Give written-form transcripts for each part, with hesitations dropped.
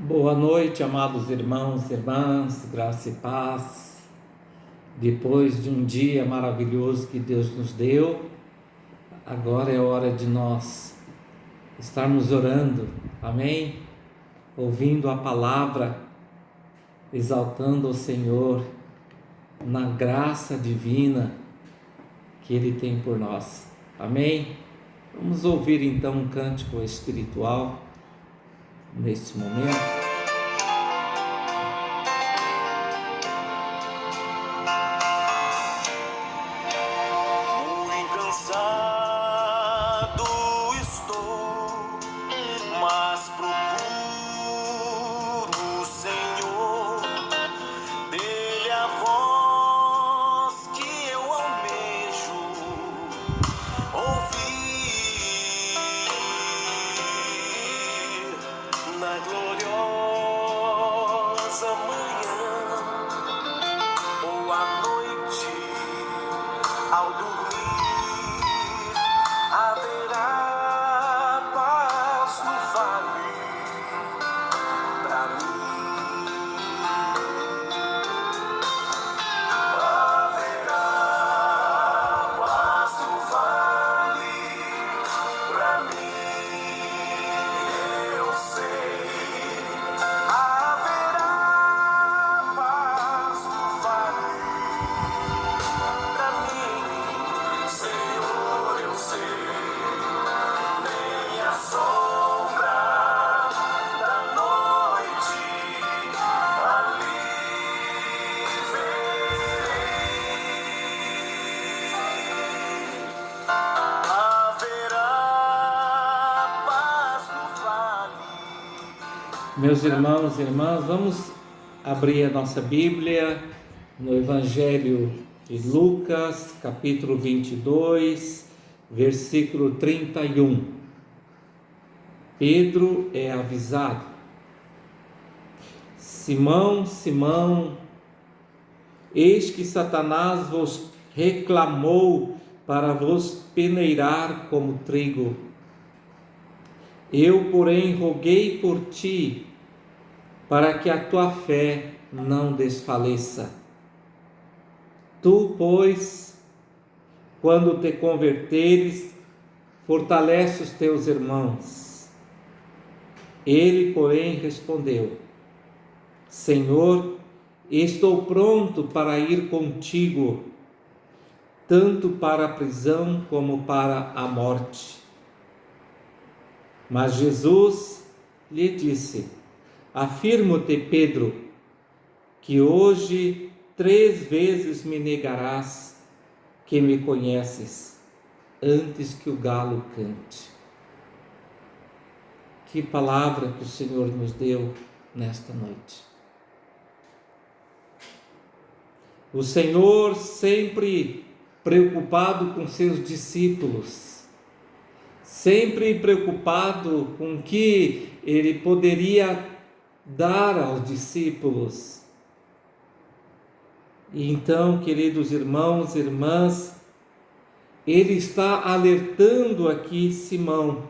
Boa noite, amados irmãos e irmãs, graça e paz. Depois de um dia maravilhoso que Deus nos deu, agora é hora de nós estarmos orando, amém? Ouvindo a palavra, exaltando o Senhor na graça divina que Ele tem por nós, amém? Vamos ouvir então um cântico espiritual neste momento. Meus irmãos e irmãs, vamos abrir a nossa Bíblia no Evangelho de Lucas, capítulo 22, versículo 31. Pedro é avisado. Simão, Simão, eis que Satanás vos reclamou para vos peneirar como trigo. Eu, porém, roguei por ti, para que a tua fé não desfaleça. Tu, pois, quando te converteres, fortalece os teus irmãos. Ele, porém, respondeu: Senhor, estou pronto para ir contigo, tanto para a prisão como para a morte. Mas Jesus lhe disse: Afirmo-te, Pedro, que hoje 3 vezes me negarás que me conheces, antes que o galo cante. Que palavra que o Senhor nos deu nesta noite. O Senhor sempre preocupado com seus discípulos, sempre preocupado com o que Ele poderia dar aos discípulos. E então, queridos irmãos e irmãs, Ele está alertando aqui Simão.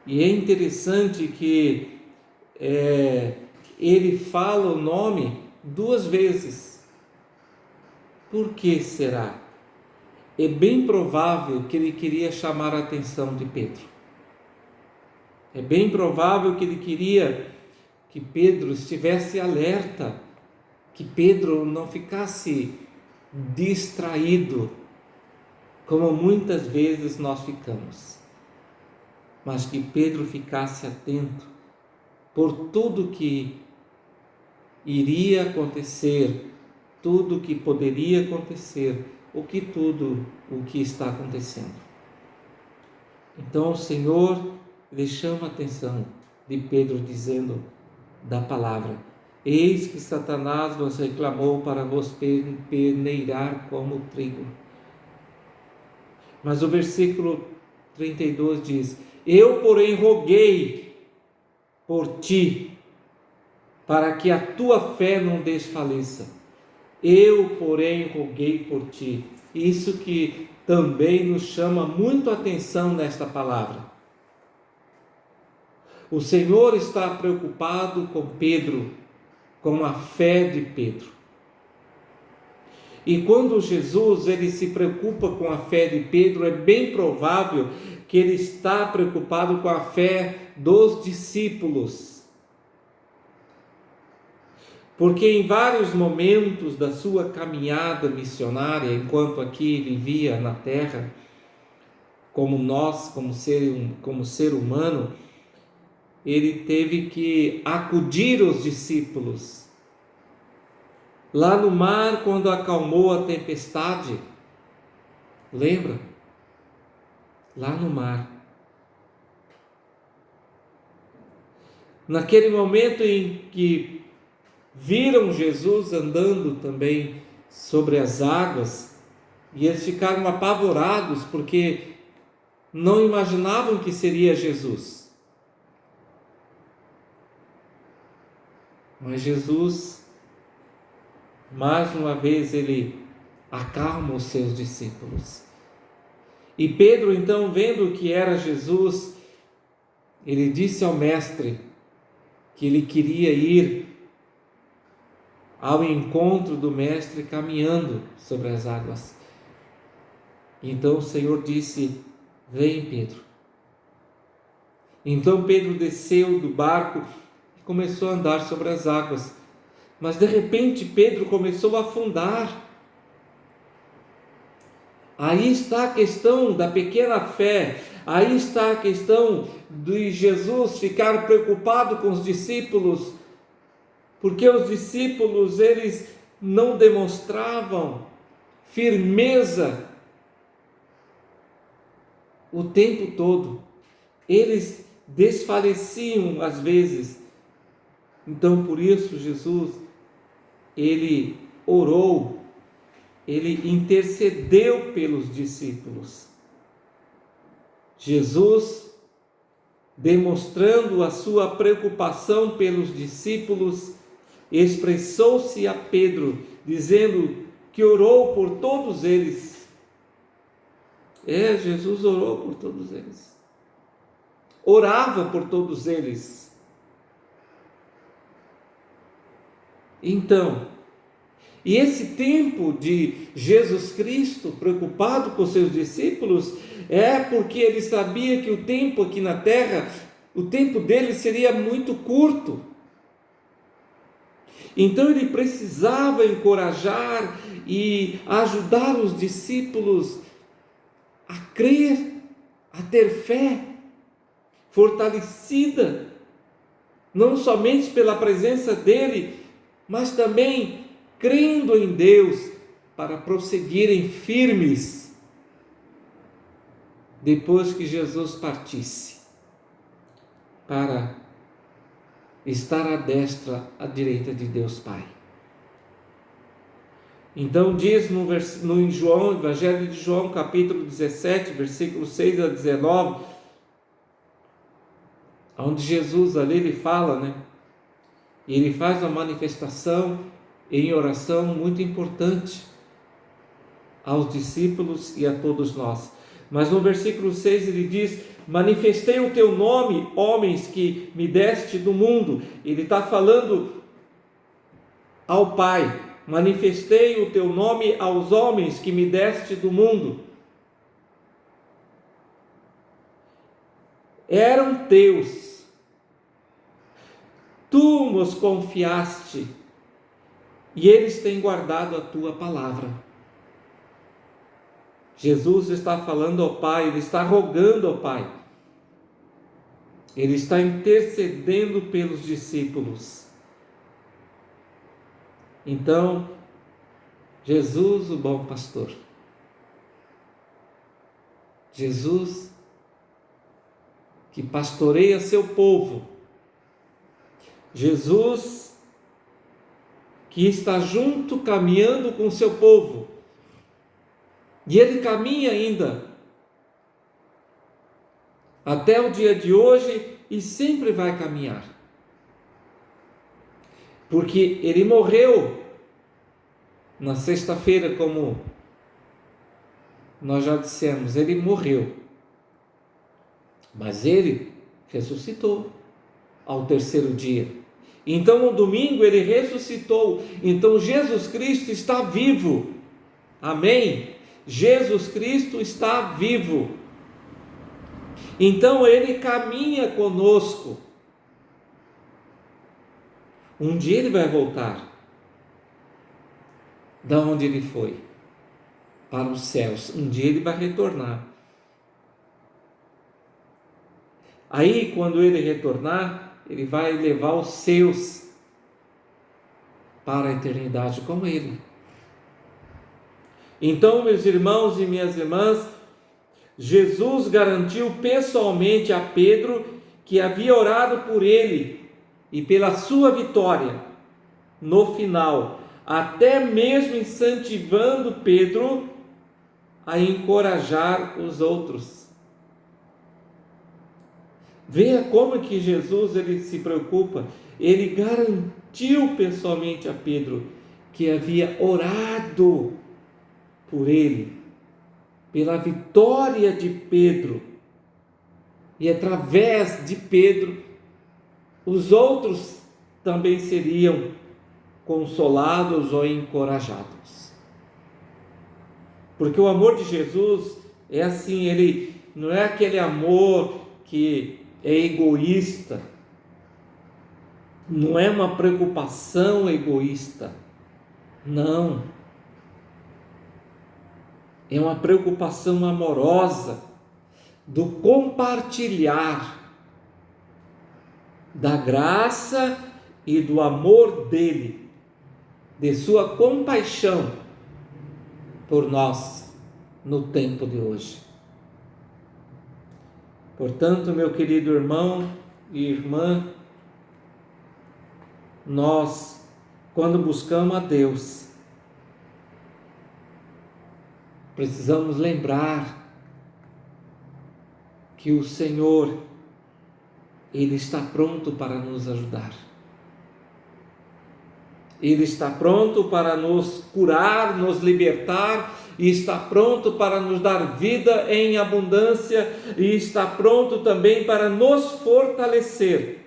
E é interessante que Ele fala o nome 2 vezes. Por que será? É bem provável que Ele queria chamar a atenção de Pedro. É bem provável que Ele queria que Pedro estivesse alerta, que Pedro não ficasse distraído, como muitas vezes nós ficamos, mas que Pedro ficasse atento por tudo que iria acontecer, tudo que poderia acontecer, tudo o que está acontecendo. Então o Senhor lhe chama a atenção de Pedro dizendo da palavra: Eis que Satanás vos reclamou para vos peneirar como trigo. Mas o versículo 32 diz: Eu, porém, roguei por ti, para que a tua fé não desfaleça. Eu, porém, roguei por ti. Isso que também nos chama muito a atenção nesta palavra. O Senhor está preocupado com Pedro, com a fé de Pedro. E quando Jesus ele se preocupa com a fé de Pedro, é bem provável que ele está preocupado com a fé dos discípulos. Porque em vários momentos da sua caminhada missionária, enquanto aqui vivia na terra, como nós, como ser humano, ele teve que acudir os discípulos. Lá no mar, quando acalmou a tempestade, lembra? Lá no mar. Naquele momento em que viram Jesus andando também sobre as águas, e eles ficaram apavorados porque não imaginavam que seria Jesus. Mas Jesus, mais uma vez, ele acalma os seus discípulos. E Pedro, então, vendo que era Jesus, ele disse ao mestre que ele queria ir ao encontro do mestre caminhando sobre as águas. Então o Senhor disse: vem, Pedro. Então Pedro desceu do barco e começou a andar sobre as águas. Mas de repente Pedro começou a afundar. Aí está a questão da pequena fé. Aí está a questão de Jesus ficar preocupado com os discípulos, porque os discípulos eles não demonstravam firmeza o tempo todo. Eles desfaleciam às vezes. Então por isso Jesus ele orou, ele intercedeu pelos discípulos. Jesus, demonstrando a sua preocupação pelos discípulos, expressou-se a Pedro, dizendo que orou por todos eles. Jesus orou por todos eles. Orava por todos eles. Então, e esse tempo de Jesus Cristo preocupado com seus discípulos é porque ele sabia que o tempo aqui na terra, o tempo dele seria muito curto. Então ele precisava encorajar e ajudar os discípulos a crer, a ter fé fortalecida, não somente pela presença dele, mas também crendo em Deus, para prosseguirem firmes depois que Jesus partisse, para estar à destra, à direita de Deus Pai. Então diz no João, Evangelho de João, capítulo 17, versículos 6 a 19, onde Jesus ali ele fala, e ele faz uma manifestação em oração muito importante aos discípulos e a todos nós. Mas no versículo 6 ele diz: manifestei o teu nome, homens que me deste do mundo. Ele está falando ao Pai: manifestei o teu nome aos homens que me deste do mundo. Eram teus, tu nos confiaste, e eles têm guardado a tua palavra. Jesus está falando ao Pai, ele está rogando ao Pai, ele está intercedendo pelos discípulos. Então, Jesus, o bom pastor, Jesus que pastoreia seu povo, Jesus que está junto, caminhando com o seu povo, e ele caminha ainda até o dia de hoje e sempre vai caminhar, porque ele morreu na sexta-feira, como nós já dissemos, ele morreu, mas ele ressuscitou. ao terceiro dia. Então, no domingo, ele ressuscitou. Então, Jesus Cristo está vivo. Amém? Jesus Cristo está vivo. Então, ele caminha conosco. Um dia ele vai voltar. Da onde ele foi? Para os céus. Um dia ele vai retornar. Aí, quando ele retornar, ele vai levar os seus para a eternidade com ele. Então, meus irmãos e minhas irmãs, Jesus garantiu pessoalmente a Pedro que havia orado por ele e pela sua vitória no final, até mesmo incentivando Pedro a encorajar os outros. Veja como que Jesus ele se preocupa. Ele garantiu pessoalmente a Pedro que havia orado por ele, pela vitória de Pedro, e através de Pedro, os outros também seriam consolados ou encorajados. Porque o amor de Jesus é assim, ele não é aquele amor que é egoísta, não é uma preocupação egoísta, não. É uma preocupação amorosa do compartilhar da graça e do amor dele, de sua compaixão por nós no tempo de hoje. Portanto, meu querido irmão e irmã, nós, quando buscamos a Deus, precisamos lembrar que o Senhor, Ele está pronto para nos ajudar. Ele está pronto para nos curar, nos libertar, e está pronto para nos dar vida em abundância, e está pronto também para nos fortalecer.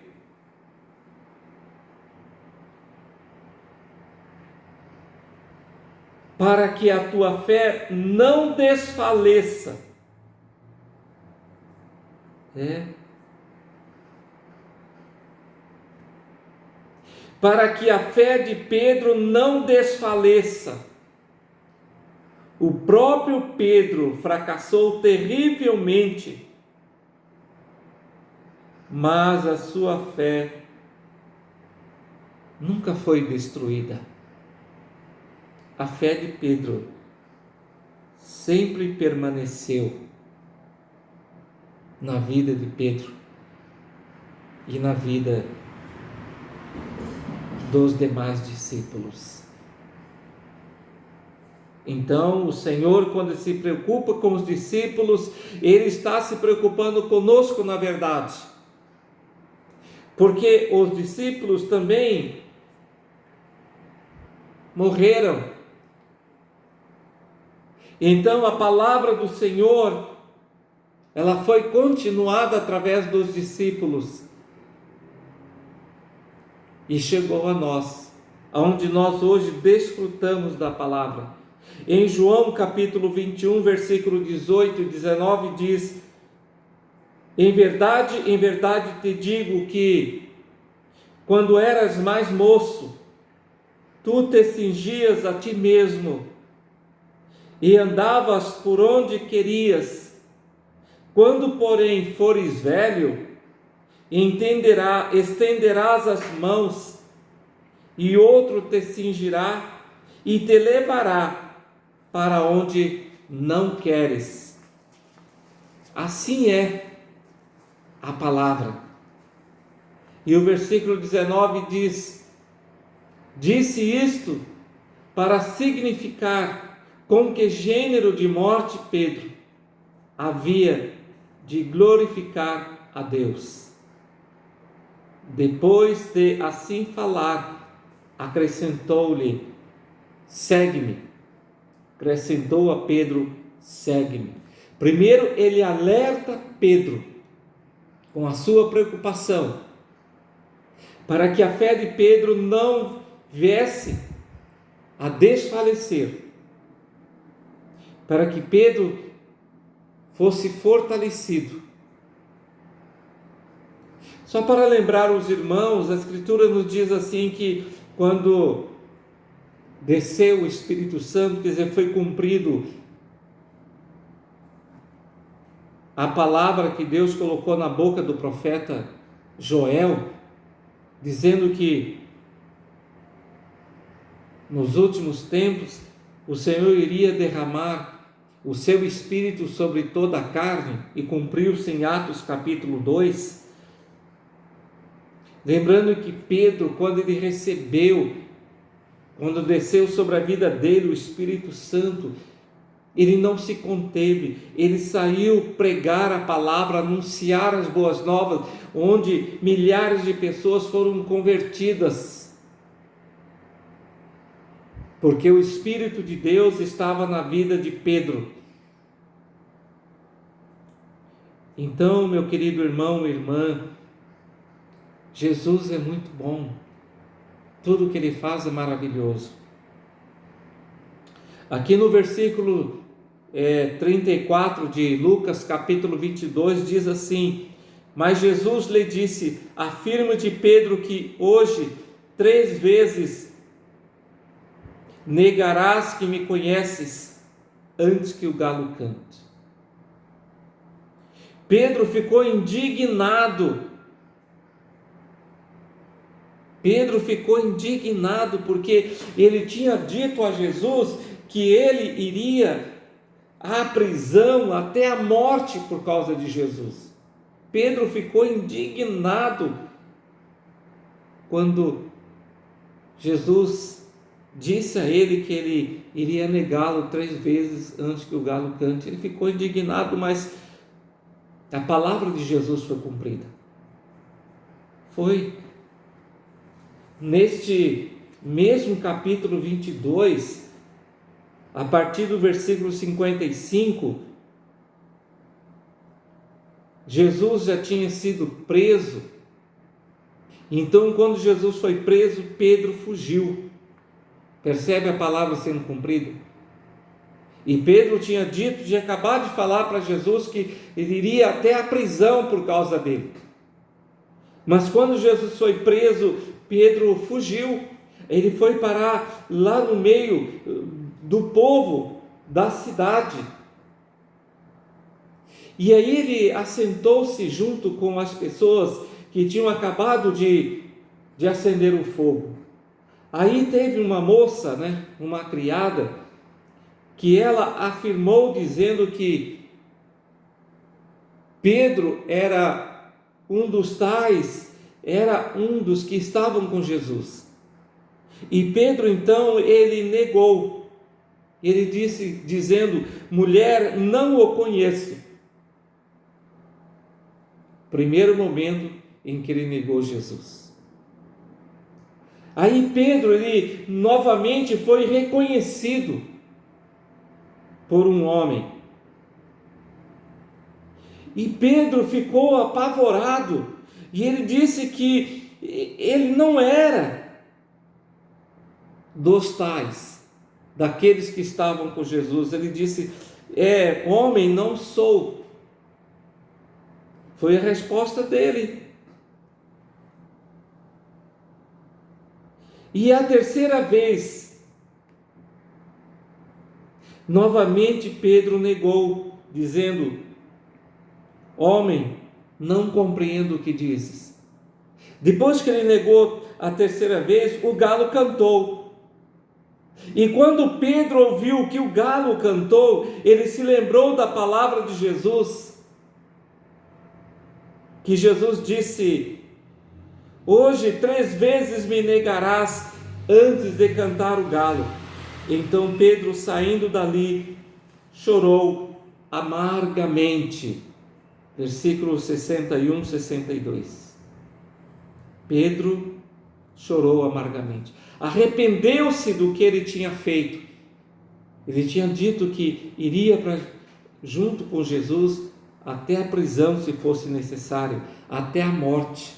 Para que a tua fé não desfaleça. Para que a fé de Pedro não desfaleça. O próprio Pedro fracassou terrivelmente, mas a sua fé nunca foi destruída. A fé de Pedro sempre permaneceu na vida de Pedro e na vida dos demais discípulos. Então, o Senhor, quando se preocupa com os discípulos, Ele está se preocupando conosco, na verdade. Porque os discípulos também morreram. Então, a palavra do Senhor, ela foi continuada através dos discípulos. E chegou a nós, aonde nós hoje desfrutamos da palavra. Em João capítulo 21, versículo 18 e 19 diz: em verdade te digo que, quando eras mais moço, tu te cingias a ti mesmo e andavas por onde querias. Quando, porém, fores velho, estenderás as mãos, e outro te cingirá e te levará para onde não queres. Assim é a palavra. E o versículo 19 diz: disse isto para significar com que gênero de morte Pedro havia de glorificar a Deus. Depois de assim falar, acrescentou-lhe: segue-me. Acrescentou a Pedro: segue-me. Primeiro ele alerta Pedro com a sua preocupação para que a fé de Pedro não viesse a desfalecer, para que Pedro fosse fortalecido. Só para lembrar os irmãos, a Escritura nos diz assim que quando desceu o Espírito Santo, quer dizer, foi cumprido a palavra que Deus colocou na boca do profeta Joel, dizendo que nos últimos tempos o Senhor iria derramar o seu Espírito sobre toda a carne, e cumpriu-se em Atos capítulo 2, lembrando que Pedro, quando ele recebeu, quando desceu sobre a vida dele o Espírito Santo, ele não se conteve, ele saiu pregar a palavra, anunciar as boas novas, onde milhares de pessoas foram convertidas, porque o Espírito de Deus estava na vida de Pedro. Então, meu querido irmão e irmã, Jesus é muito bom, tudo que Ele faz é maravilhoso. Aqui no versículo 34 de Lucas capítulo 22 diz assim: mas Jesus lhe disse, afirmo-te, Pedro, que hoje 3 vezes negarás que me conheces antes que o galo cante. Pedro ficou indignado. Porque ele tinha dito a Jesus que ele iria à prisão até a morte por causa de Jesus. Pedro ficou indignado quando Jesus disse a ele que ele iria negá-lo 3 vezes antes que o galo cante. Ele ficou indignado, mas a palavra de Jesus foi cumprida. Foi. Neste mesmo capítulo 22, a partir do versículo 55, Jesus já tinha sido preso. Então, quando Jesus foi preso, Pedro fugiu. Percebe a palavra sendo cumprida? E Pedro tinha acabado de falar para Jesus que ele iria até a prisão por causa dele. Mas quando Jesus foi preso, Pedro fugiu. Ele foi parar lá no meio do povo da cidade. E aí ele assentou-se junto com as pessoas que tinham acabado de acender o fogo. Aí teve uma moça, uma criada, que ela afirmou dizendo que Pedro era um dos que estavam com Jesus. E Pedro então, ele negou. Ele disse, dizendo, mulher, não o conheço. Primeiro momento em que ele negou Jesus. Aí Pedro, ele novamente foi reconhecido por um homem. E Pedro ficou apavorado. E ele disse que ele não era dos tais, daqueles que estavam com Jesus. Ele disse, homem, não sou. Foi a resposta dele. E a terceira vez, novamente Pedro negou, dizendo, homem, não compreendo o que dizes. Depois que ele negou a terceira vez, o galo cantou. E quando Pedro ouviu que o galo cantou, ele se lembrou da palavra de Jesus, que Jesus disse, hoje 3 vezes me negarás antes de cantar o galo. Então Pedro, saindo dali, chorou amargamente. Versículos 61, 62. Pedro chorou amargamente. Arrependeu-se do que ele tinha feito. Ele tinha dito que iria junto com Jesus até a prisão, se fosse necessário, até a morte.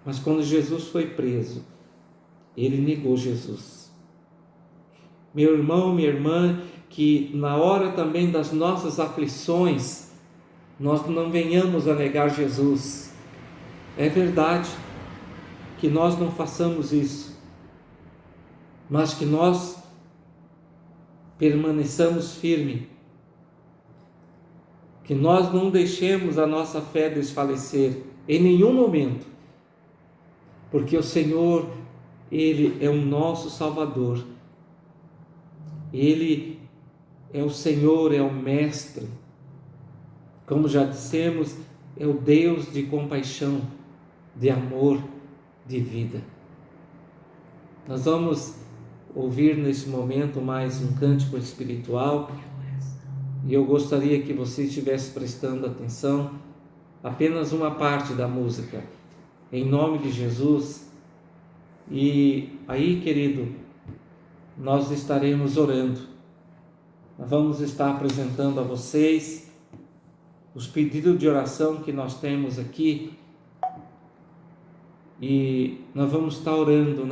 Mas quando Jesus foi preso, ele negou Jesus. Meu irmão, minha irmã, que na hora também das nossas aflições, nós não venhamos a negar Jesus. É verdade que nós não façamos isso, mas que nós permaneçamos firmes, que nós não deixemos a nossa fé desfalecer em nenhum momento, porque o Senhor, Ele é o nosso Salvador, Ele é o Senhor, é o Mestre, como já dissemos, é o Deus de compaixão, de amor, de vida. Nós vamos ouvir nesse momento mais um cântico espiritual, e eu gostaria que você estivesse prestando atenção, apenas uma parte da música, em nome de Jesus. E aí, querido, nós estaremos orando, nós vamos estar apresentando a vocês os pedidos de oração que nós temos aqui, e nós vamos estar orando,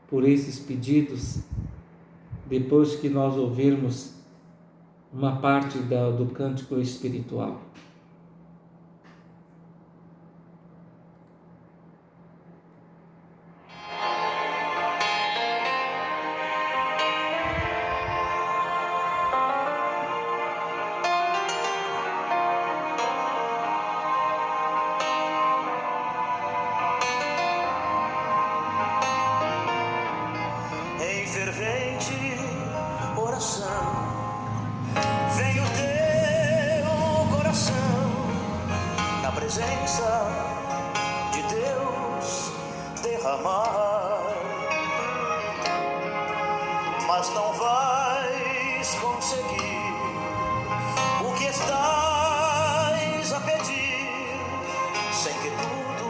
por esses pedidos, depois que nós ouvirmos uma parte do cântico espiritual. Em fervente oração, vem o teu coração na presença de Deus derramar, mas não vais conseguir o que estás a pedir, sem que tudo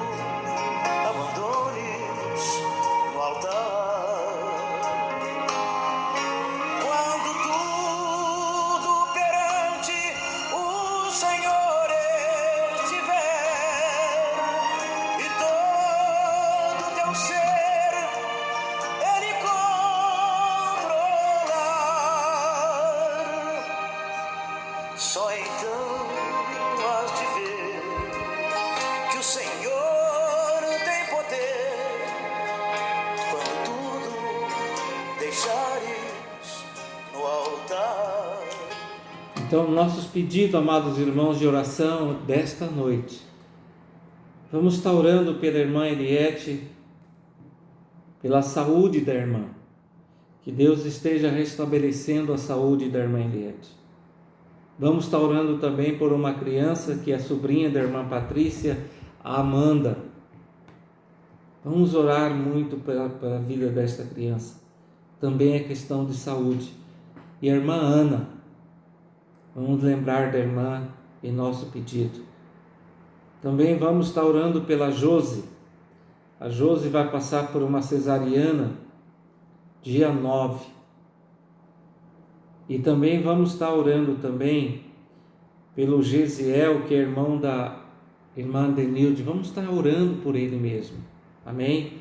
abandones no altar. Só então has de ver que o Senhor tem poder quando tudo deixares no altar. Então, nossos pedidos, amados irmãos, de oração desta noite. Vamos estar orando pela irmã Eliette, pela saúde da irmã. Que Deus esteja restabelecendo a saúde da irmã Eliette. Vamos estar orando também por uma criança que é sobrinha da irmã Patrícia, a Amanda. Vamos orar muito pela vida desta criança. Também é questão de saúde. E a irmã Ana, vamos lembrar da irmã em nosso pedido. Também vamos estar orando pela Josi. A Josi vai passar por uma cesariana dia 9. E também vamos estar orando também pelo Gesiel, que é irmão da irmã Denilde. Vamos estar orando por ele mesmo. Amém?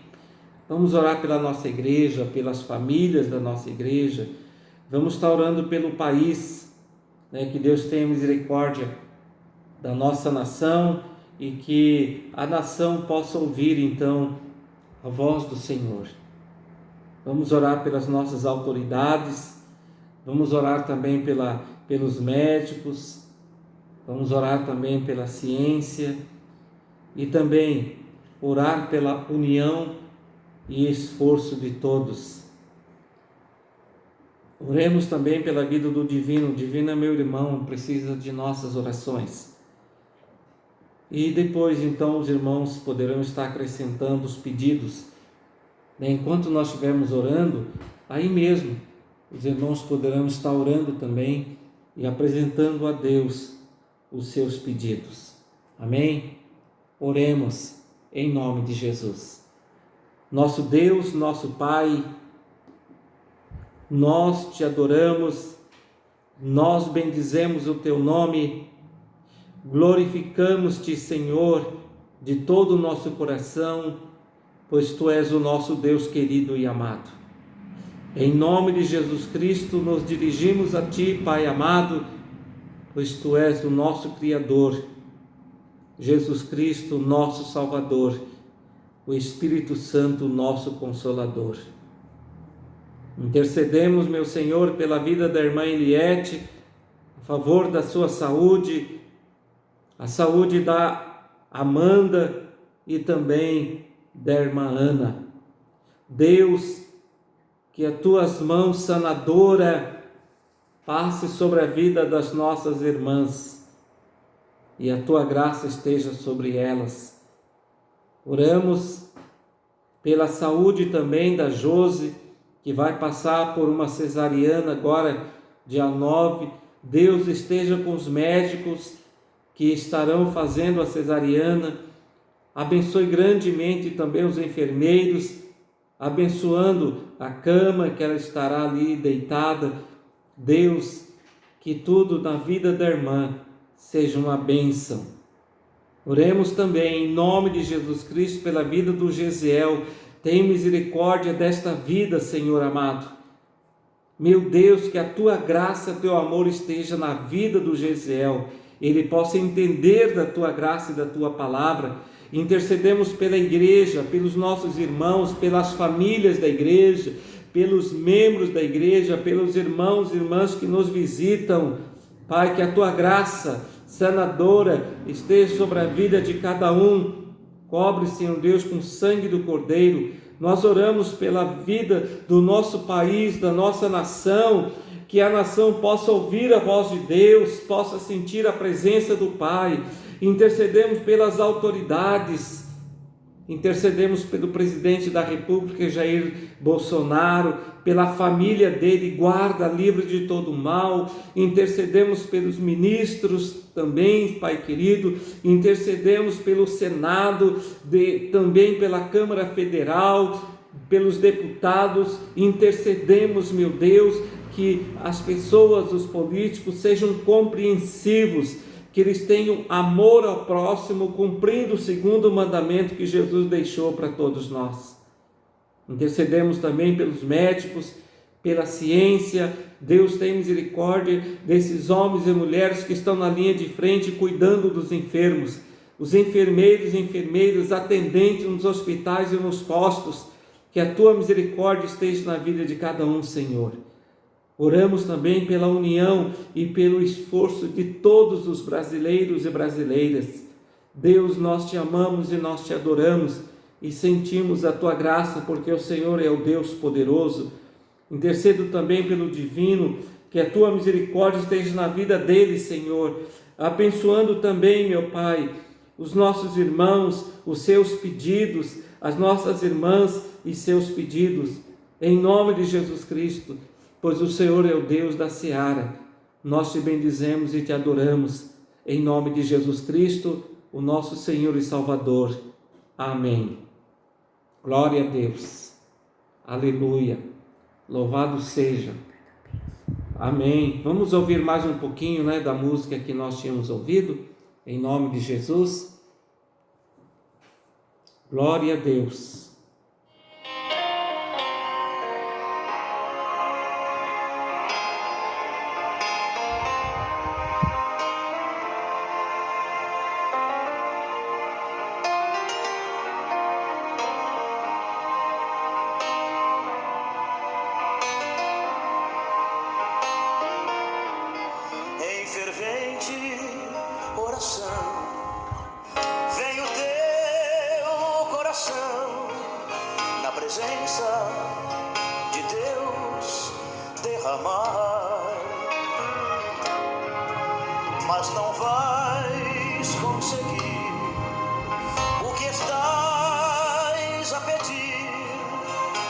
Vamos orar pela nossa igreja, pelas famílias da nossa igreja. Vamos estar orando pelo país, que Deus tenha misericórdia da nossa nação e que a nação possa ouvir então a voz do Senhor. Vamos orar pelas nossas autoridades. Vamos orar também pelos médicos, vamos orar também pela ciência e também orar pela união e esforço de todos. Oremos também pela vida do Divino. O Divino é meu irmão, precisa de nossas orações. E depois então os irmãos poderão estar acrescentando os pedidos. Enquanto nós estivermos orando, aí mesmo, os irmãos poderão estar orando também e apresentando a Deus os seus pedidos. Amém? Oremos em nome de Jesus. Nosso Deus, nosso Pai, nós te adoramos, nós bendizemos o teu nome, glorificamos-te, Senhor, de todo o nosso coração, pois Tu és o nosso Deus querido e amado. Em nome de Jesus Cristo, nos dirigimos a Ti, Pai amado, pois Tu és o nosso Criador, Jesus Cristo, nosso Salvador, o Espírito Santo, nosso Consolador. Intercedemos, meu Senhor, pela vida da irmã Eliette, a favor da sua saúde, a saúde da Amanda e também da irmã Ana. Deus, que as Tuas mãos sanadoras passe sobre a vida das nossas irmãs e a Tua graça esteja sobre elas. Oramos pela saúde também da Josi, que vai passar por uma cesariana agora, dia 9. Deus esteja com os médicos que estarão fazendo a cesariana. Abençoe grandemente também os enfermeiros, abençoando a cama que ela estará ali deitada. Deus, que tudo na vida da irmã seja uma bênção. Oremos também em nome de Jesus Cristo pela vida do Gesiel. Tem misericórdia desta vida, Senhor amado. Meu Deus, que a Tua graça, Teu amor esteja na vida do Gesiel, ele possa entender da Tua graça e da Tua palavra. Intercedemos pela igreja, pelos nossos irmãos, pelas famílias da igreja, pelos membros da igreja, pelos irmãos e irmãs que nos visitam. Pai, que a Tua graça sanadora esteja sobre a vida de cada um. Cobre, Senhor Deus, com o sangue do Cordeiro. Nós oramos pela vida do nosso país, da nossa nação, que a nação possa ouvir a voz de Deus, possa sentir a presença do Pai. Intercedemos pelas autoridades, intercedemos pelo presidente da República, Jair Bolsonaro, pela família dele, guarda, livre de todo mal. Intercedemos pelos ministros também, Pai querido. Intercedemos pelo Senado, também pela Câmara Federal, pelos deputados. Intercedemos, meu Deus, que as pessoas, os políticos, sejam compreensivos, que eles tenham amor ao próximo, cumprindo o segundo mandamento que Jesus deixou para todos nós. Intercedemos também pelos médicos, pela ciência. Deus tem misericórdia desses homens e mulheres que estão na linha de frente cuidando dos enfermos, os enfermeiros e enfermeiras, atendentes nos hospitais e nos postos. Que a Tua misericórdia esteja na vida de cada um, Senhor. Oramos também pela união e pelo esforço de todos os brasileiros e brasileiras. Deus, nós Te amamos e nós Te adoramos e sentimos a Tua graça, porque o Senhor é o Deus poderoso. Intercedo também pelo divino, que a Tua misericórdia esteja na vida deles, Senhor, abençoando também, meu Pai, os nossos irmãos, os seus pedidos, as nossas irmãs e seus pedidos, em nome de Jesus Cristo, pois o Senhor é o Deus da seara. Nós Te bendizemos e Te adoramos, em nome de Jesus Cristo, o nosso Senhor e Salvador. Amém. Glória a Deus. Aleluia. Louvado seja. Amém. Vamos ouvir mais um pouquinho, da música que nós tínhamos ouvido, em nome de Jesus. Glória a Deus. Mas não vais conseguir o que estás a pedir,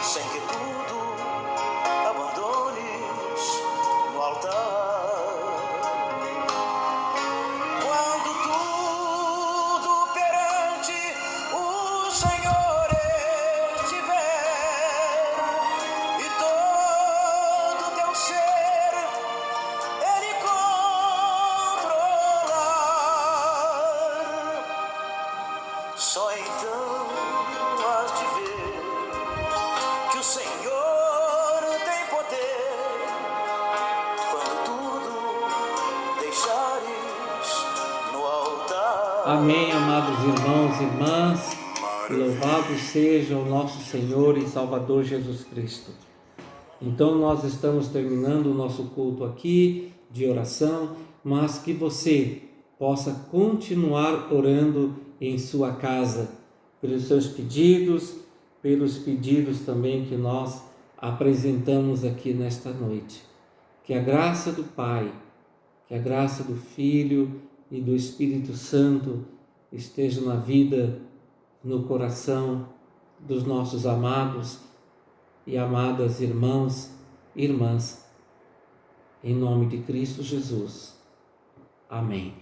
sem que tudo abandones no altar. Quando tudo perante o Senhor estiver e todo teu ser Amém, amados irmãos e irmãs. Louvado seja o nosso Senhor e Salvador Jesus Cristo. Então nós estamos terminando o nosso culto aqui de oração, mas que você possa continuar orando em sua casa, pelos seus pedidos, pelos pedidos também que nós apresentamos aqui nesta noite. Que a graça do Pai, que a graça do Filho e do Espírito Santo esteja na vida, no coração dos nossos amados e amadas irmãos e irmãs, em nome de Cristo Jesus. Amém.